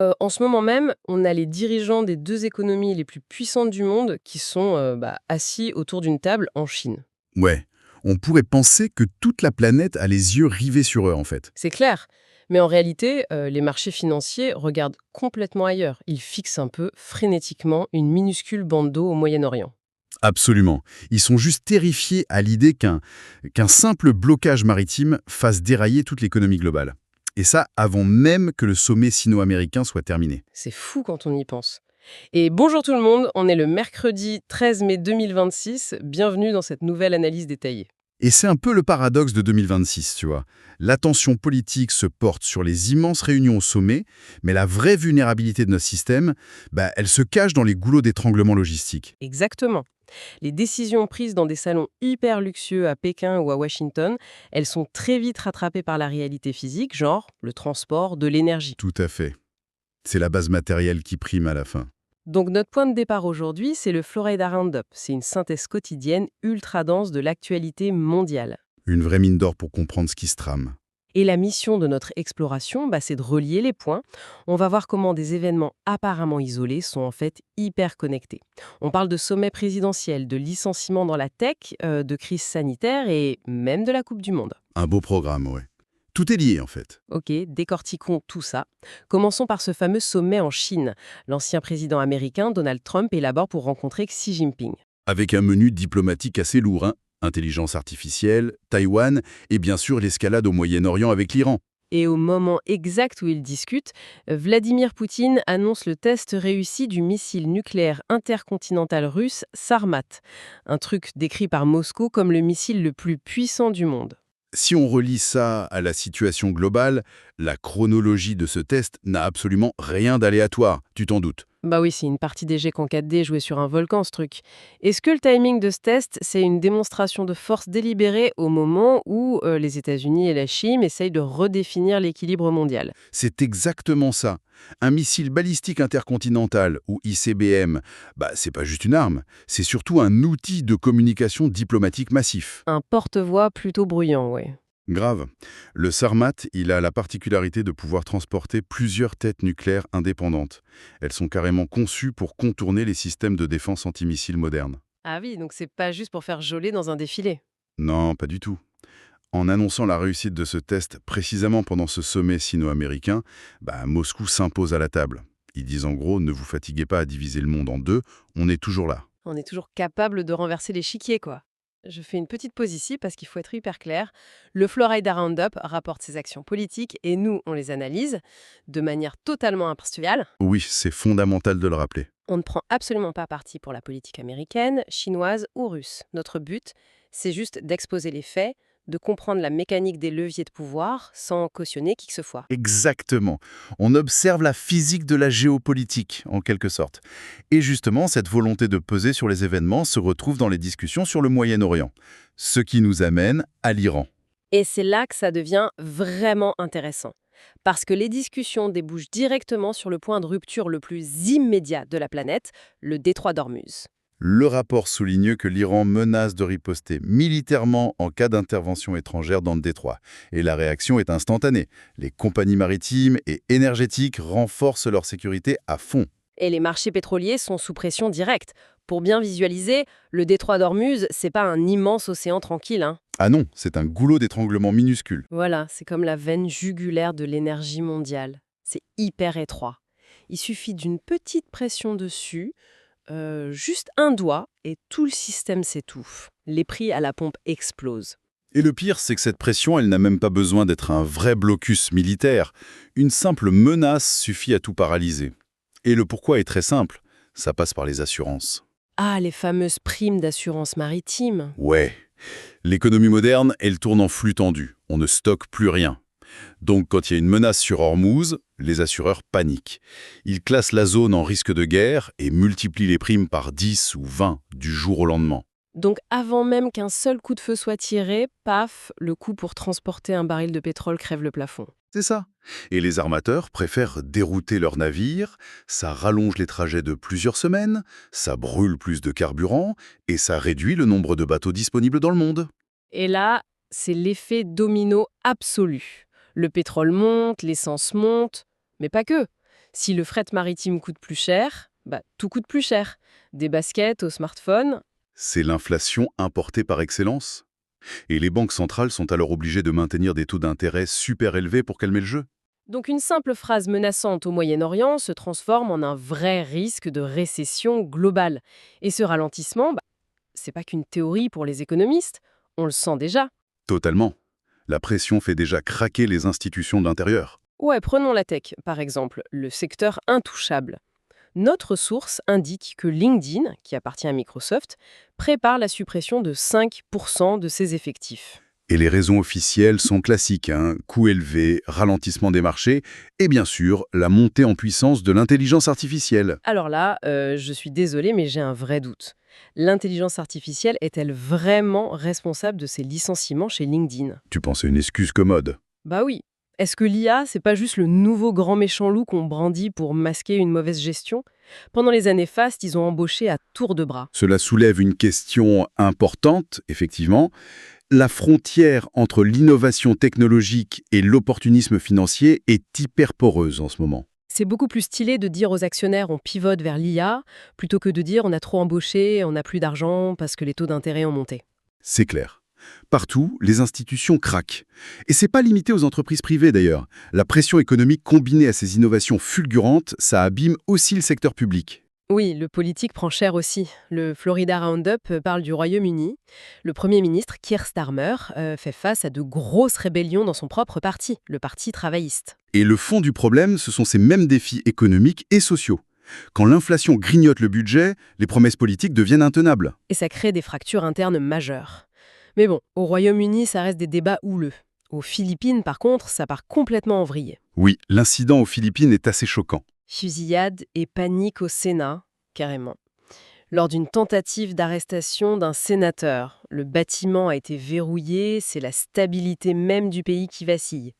En ce moment même, on a les dirigeants des 2 économies les plus puissantes du monde qui sont, assis autour d'une table en Chine. Ouais, on pourrait penser que toute la planète a les yeux rivés sur eux en fait. C'est clair, mais en réalité, les marchés financiers regardent complètement ailleurs. Ils fixent un peu frénétiquement une minuscule bande d'eau au Moyen-Orient. Absolument. Ils sont juste terrifiés à l'idée qu'un simple blocage maritime fasse dérailler toute l'économie globale. Et ça avant même que le sommet sino-américain soit terminé. C'est fou quand on y pense. Et bonjour tout le monde, on est le mercredi 13 mai 2026, bienvenue dans cette nouvelle analyse détaillée. Et c'est un peu le paradoxe de 2026, tu vois. L'attention politique se porte sur les immenses réunions au sommet, mais la vraie vulnérabilité de notre système, elle se cache dans les goulots d'étranglement logistique. Exactement. Les décisions prises dans des salons hyper luxueux à Pékin ou à Washington, elles sont très vite rattrapées par la réalité physique, genre le transport, de l'énergie. Tout à fait. C'est la base matérielle qui prime à la fin. Donc notre point de départ aujourd'hui, c'est le Florida Roundup. C'est une synthèse quotidienne ultra dense de l'actualité mondiale. Une vraie mine d'or pour comprendre ce qui se trame. Et la mission de notre exploration, c'est de relier les points. On va voir comment des événements apparemment isolés sont en fait hyper connectés. On parle de sommet présidentiel, de licenciements dans la tech, de crise sanitaire et même de la Coupe du Monde. Un beau programme, ouais. Tout est lié en fait. Ok, décortiquons tout ça. Commençons par ce fameux sommet en Chine. L'ancien président américain, Donald Trump, élabore pour rencontrer Xi Jinping. Avec un menu diplomatique assez lourd, hein. Intelligence artificielle, Taïwan et bien sûr l'escalade au Moyen-Orient avec l'Iran. Et au moment exact où ils discutent, Vladimir Poutine annonce le test réussi du missile nucléaire intercontinental russe Sarmat, un truc décrit par Moscou comme le missile le plus puissant du monde. Si on relie ça à la situation globale, la chronologie de ce test n'a absolument rien d'aléatoire, tu t'en doutes. Bah oui, c'est une partie des jets qu'en 4D jouée sur un volcan, ce truc. Est-ce que le timing de ce test, c'est une démonstration de force délibérée au moment où les États-Unis et la Chine essayent de redéfinir l'équilibre mondial? C'est exactement ça. Un missile balistique intercontinental, ou ICBM, c'est pas juste une arme, c'est surtout un outil de communication diplomatique massif. Un porte-voix plutôt bruyant, ouais. Grave. Le Sarmat, il a la particularité de pouvoir transporter plusieurs têtes nucléaires indépendantes. Elles sont carrément conçues pour contourner les systèmes de défense antimissiles modernes. Ah oui, donc c'est pas juste pour faire joler dans un défilé. Non, pas du tout. En annonçant la réussite de ce test précisément pendant ce sommet sino-américain, Moscou s'impose à la table. Ils disent en gros, ne vous fatiguez pas à diviser le monde en deux, on est toujours là. On est toujours capable de renverser l'échiquier, quoi. Je fais une petite pause ici parce qu'il faut être hyper clair. Le Florida Roundup rapporte ses actions politiques et nous, on les analyse de manière totalement impartiale. Oui, c'est fondamental de le rappeler. On ne prend absolument pas parti pour la politique américaine, chinoise ou russe. Notre but, c'est juste d'exposer les faits, de comprendre la mécanique des leviers de pouvoir sans cautionner qui que ce soit. Exactement. On observe la physique de la géopolitique, en quelque sorte. Et justement, cette volonté de peser sur les événements se retrouve dans les discussions sur le Moyen-Orient. Ce qui nous amène à l'Iran. Et c'est là que ça devient vraiment intéressant. Parce que les discussions débouchent directement sur le point de rupture le plus immédiat de la planète, le détroit d'Ormuz. Le rapport souligne que l'Iran menace de riposter militairement en cas d'intervention étrangère dans le détroit. Et la réaction est instantanée. Les compagnies maritimes et énergétiques renforcent leur sécurité à fond. Et les marchés pétroliers sont sous pression directe. Pour bien visualiser, le détroit d'Ormuz, c'est pas un immense océan tranquille, hein. Ah non, c'est un goulot d'étranglement minuscule. Voilà, c'est comme la veine jugulaire de l'énergie mondiale. C'est hyper étroit. Il suffit d'une petite pression dessus, juste un doigt, et tout le système s'étouffe. Les prix à la pompe explosent. Et le pire, c'est que cette pression, elle n'a même pas besoin d'être un vrai blocus militaire. Une simple menace suffit à tout paralyser. Et le pourquoi est très simple. Ça passe par les assurances. Ah, les fameuses primes d'assurance maritime. Ouais. L'économie moderne, elle tourne en flux tendu. On ne stocke plus rien. Donc, quand il y a une menace sur Hormuz, les assureurs paniquent. Ils classent la zone en risque de guerre et multiplient les primes par 10 ou 20 du jour au lendemain. Donc avant même qu'un seul coup de feu soit tiré, paf, le coût pour transporter un baril de pétrole crève le plafond. C'est ça. Et les armateurs préfèrent dérouter leurs navires, ça rallonge les trajets de plusieurs semaines, ça brûle plus de carburant et ça réduit le nombre de bateaux disponibles dans le monde. Et là, c'est l'effet domino absolu. Le pétrole monte, l'essence monte, mais pas que. Si le fret maritime coûte plus cher, tout coûte plus cher. Des baskets au smartphone. C'est l'inflation importée par excellence. Et les banques centrales sont alors obligées de maintenir des taux d'intérêt super élevés pour calmer le jeu. Donc une simple phrase menaçante au Moyen-Orient se transforme en un vrai risque de récession globale. Et ce ralentissement, c'est pas qu'une théorie pour les économistes, on le sent déjà. Totalement. La pression fait déjà craquer les institutions de l'intérieur. Ouais, prenons la tech, par exemple, le secteur intouchable. Notre source indique que LinkedIn, qui appartient à Microsoft, prépare la suppression de 5% de ses effectifs. Et les raisons officielles sont classiques, coûts élevés, ralentissement des marchés, et bien sûr, la montée en puissance de l'intelligence artificielle. Alors là, je suis désolée, mais j'ai un vrai doute. L'intelligence artificielle est-elle vraiment responsable de ces licenciements chez LinkedIn? Tu pensais une excuse commode. Bah oui. Est-ce que l'IA, c'est pas juste le nouveau grand méchant loup qu'on brandit pour masquer une mauvaise gestion? Pendant les années fastes, ils ont embauché à tour de bras. Cela soulève une question importante, effectivement. La frontière entre l'innovation technologique et l'opportunisme financier est hyper poreuse en ce moment. C'est beaucoup plus stylé de dire aux actionnaires on pivote vers l'IA plutôt que de dire on a trop embauché, on n'a plus d'argent parce que les taux d'intérêt ont monté. C'est clair. Partout, les institutions craquent. Et c'est pas limité aux entreprises privées d'ailleurs. La pression économique combinée à ces innovations fulgurantes, ça abîme aussi le secteur public. Oui, le politique prend cher aussi. Le Florida Roundup parle du Royaume-Uni. Le Premier ministre, Keir Starmer, fait face à de grosses rébellions dans son propre parti, le Parti travailliste. Et le fond du problème, ce sont ces mêmes défis économiques et sociaux. Quand l'inflation grignote le budget, les promesses politiques deviennent intenables. Et ça crée des fractures internes majeures. Mais bon, au Royaume-Uni, ça reste des débats houleux. Aux Philippines, par contre, ça part complètement en vrille. Oui, l'incident aux Philippines est assez choquant. Fusillade et panique au Sénat, carrément. Lors d'une tentative d'arrestation d'un sénateur, le bâtiment a été verrouillé, c'est la stabilité même du pays qui vacille.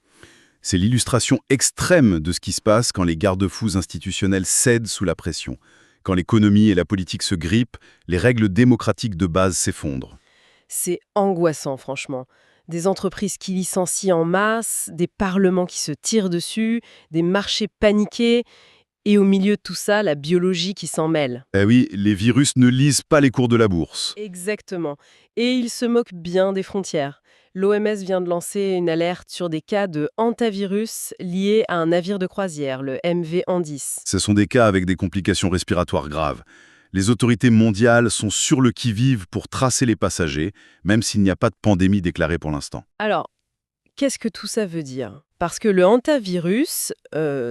C'est l'illustration extrême de ce qui se passe quand les garde-fous institutionnels cèdent sous la pression. Quand l'économie et la politique se grippent, les règles démocratiques de base s'effondrent. C'est angoissant, franchement. Des entreprises qui licencient en masse, des parlements qui se tirent dessus, des marchés paniqués, et au milieu de tout ça, la biologie qui s'en mêle. Eh oui, les virus ne lisent pas les cours de la bourse. Exactement. Et ils se moquent bien des frontières. L'OMS vient de lancer une alerte sur des cas de hantavirus liés à un navire de croisière, le MV Andis. Ce sont des cas avec des complications respiratoires graves. Les autorités mondiales sont sur le qui-vive pour tracer les passagers, même s'il n'y a pas de pandémie déclarée pour l'instant. Alors, qu'est-ce que tout ça veut dire? Parce que le hantavirus,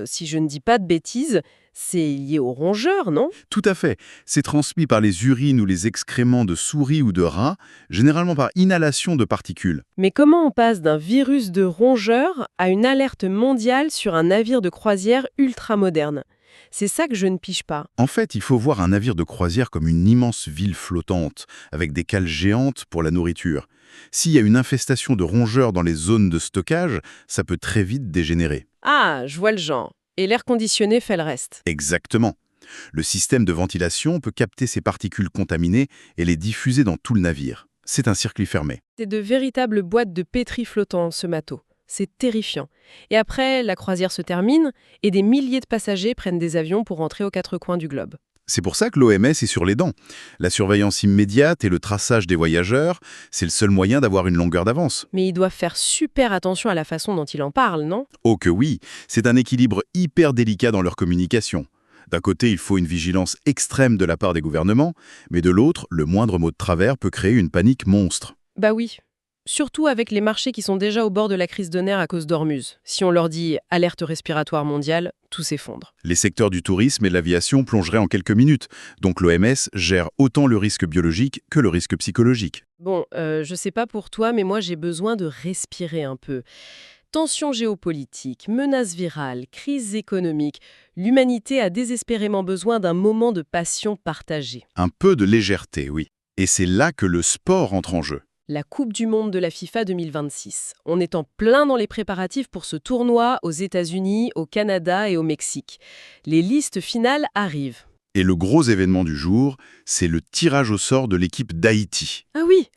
si je ne dis pas de bêtises, c'est lié aux rongeurs, non? Tout à fait. C'est transmis par les urines ou les excréments de souris ou de rats, généralement par inhalation de particules. Mais comment on passe d'un virus de rongeur à une alerte mondiale sur un navire de croisière ultramoderne? C'est ça que je ne pige pas. En fait, il faut voir un navire de croisière comme une immense ville flottante, avec des cales géantes pour la nourriture. S'il y a une infestation de rongeurs dans les zones de stockage, ça peut très vite dégénérer. Ah, je vois le genre. Et l'air conditionné fait le reste. Exactement. Le système de ventilation peut capter ces particules contaminées et les diffuser dans tout le navire. C'est un circuit fermé. C'est de véritables boîtes de pétri flottants, ce matos. C'est terrifiant. Et après, la croisière se termine et des milliers de passagers prennent des avions pour rentrer aux quatre coins du globe. C'est pour ça que l'OMS est sur les dents. La surveillance immédiate et le traçage des voyageurs, c'est le seul moyen d'avoir une longueur d'avance. Mais ils doivent faire super attention à la façon dont ils en parlent, non? Oh que oui, c'est un équilibre hyper délicat dans leur communication. D'un côté, il faut une vigilance extrême de la part des gouvernements, mais de l'autre, le moindre mot de travers peut créer une panique monstre. Bah oui. Surtout avec les marchés qui sont déjà au bord de la crise de nerfs à cause d'Ormuz. Si on leur dit « alerte respiratoire mondiale », tout s'effondre. Les secteurs du tourisme et de l'aviation plongeraient en quelques minutes, donc l'OMS gère autant le risque biologique que le risque psychologique. Bon, je sais pas pour toi, mais moi j'ai besoin de respirer un peu. Tensions géopolitiques, menaces virales, crise économique, l'humanité a désespérément besoin d'un moment de passion partagée. Un peu de légèreté, oui. Et c'est là que le sport entre en jeu. La Coupe du Monde de la FIFA 2026. On est en plein dans les préparatifs pour ce tournoi aux États-Unis, au Canada et au Mexique. Les listes finales arrivent. Et le gros événement du jour, c'est le tirage au sort de l'équipe d'Haïti. Ah oui!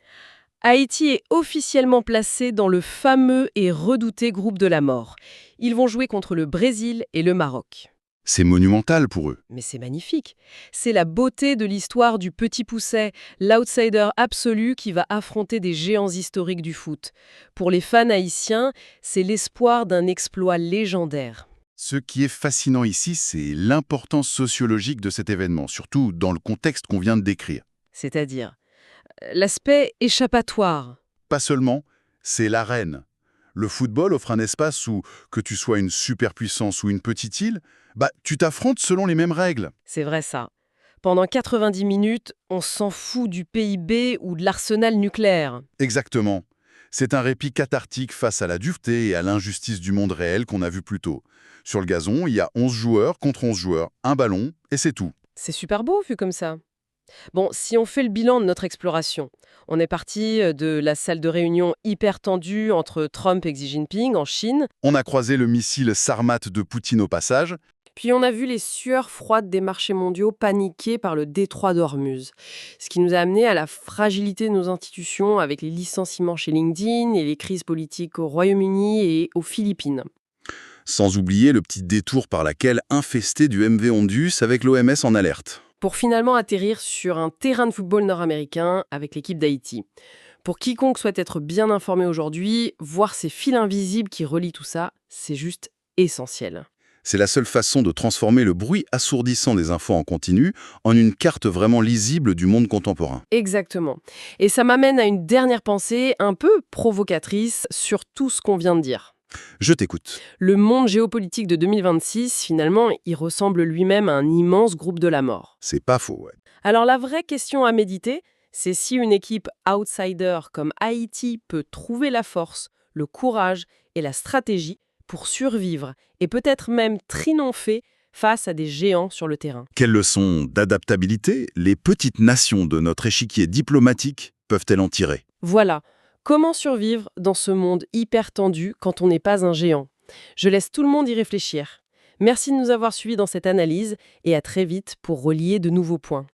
Haïti est officiellement placé dans le fameux et redouté groupe de la mort. Ils vont jouer contre le Brésil et le Maroc. C'est monumental pour eux. Mais c'est magnifique. C'est la beauté de l'histoire du petit pousset, l'outsider absolu qui va affronter des géants historiques du foot. Pour les fans haïtiens, c'est l'espoir d'un exploit légendaire. Ce qui est fascinant ici, c'est l'importance sociologique de cet événement, surtout dans le contexte qu'on vient de décrire. C'est-à-dire, l'aspect échappatoire. Pas seulement, c'est l'arène. Le football offre un espace où, que tu sois une superpuissance ou une petite île, tu t'affrontes selon les mêmes règles. C'est vrai ça. Pendant 90 minutes, on s'en fout du PIB ou de l'arsenal nucléaire. Exactement. C'est un répit cathartique face à la dureté et à l'injustice du monde réel qu'on a vu plus tôt. Sur le gazon, il y a 11 joueurs contre 11 joueurs, un ballon, et c'est tout. C'est super beau vu comme ça. Bon, si on fait le bilan de notre exploration, on est parti de la salle de réunion hyper tendue entre Trump et Xi Jinping en Chine, On a croisé le missile Sarmat de Poutine au passage. puis on a vu les sueurs froides des marchés mondiaux paniqués par le détroit d'Ormuz, ce qui nous a amené à la fragilité de nos institutions avec les licenciements chez LinkedIn et les crises politiques au Royaume-Uni et aux Philippines. Sans oublier le petit détour par laquelle infesté du MV Ondus avec l'OMS en alerte. Pour finalement atterrir sur un terrain de football nord-américain avec l'équipe d'Haïti. Pour quiconque souhaite être bien informé aujourd'hui, voir ces fils invisibles qui relient tout ça, c'est juste essentiel. C'est la seule façon de transformer le bruit assourdissant des infos en continu en une carte vraiment lisible du monde contemporain. Exactement. Et ça m'amène à une dernière pensée un peu provocatrice sur tout ce qu'on vient de dire. Je t'écoute. Le monde géopolitique de 2026, finalement, il ressemble lui-même à un immense groupe de la mort. C'est pas faux, ouais. Alors la vraie question à méditer, c'est si une équipe outsider comme Haïti peut trouver la force, le courage et la stratégie pour survivre et peut-être même triompher face à des géants sur le terrain. Quelles leçons d'adaptabilité les petites nations de notre échiquier diplomatique peuvent-elles en tirer? Voilà, comment survivre dans ce monde hyper tendu quand on n'est pas un géant? Je laisse tout le monde y réfléchir. Merci de nous avoir suivis dans cette analyse et à très vite pour relier de nouveaux points.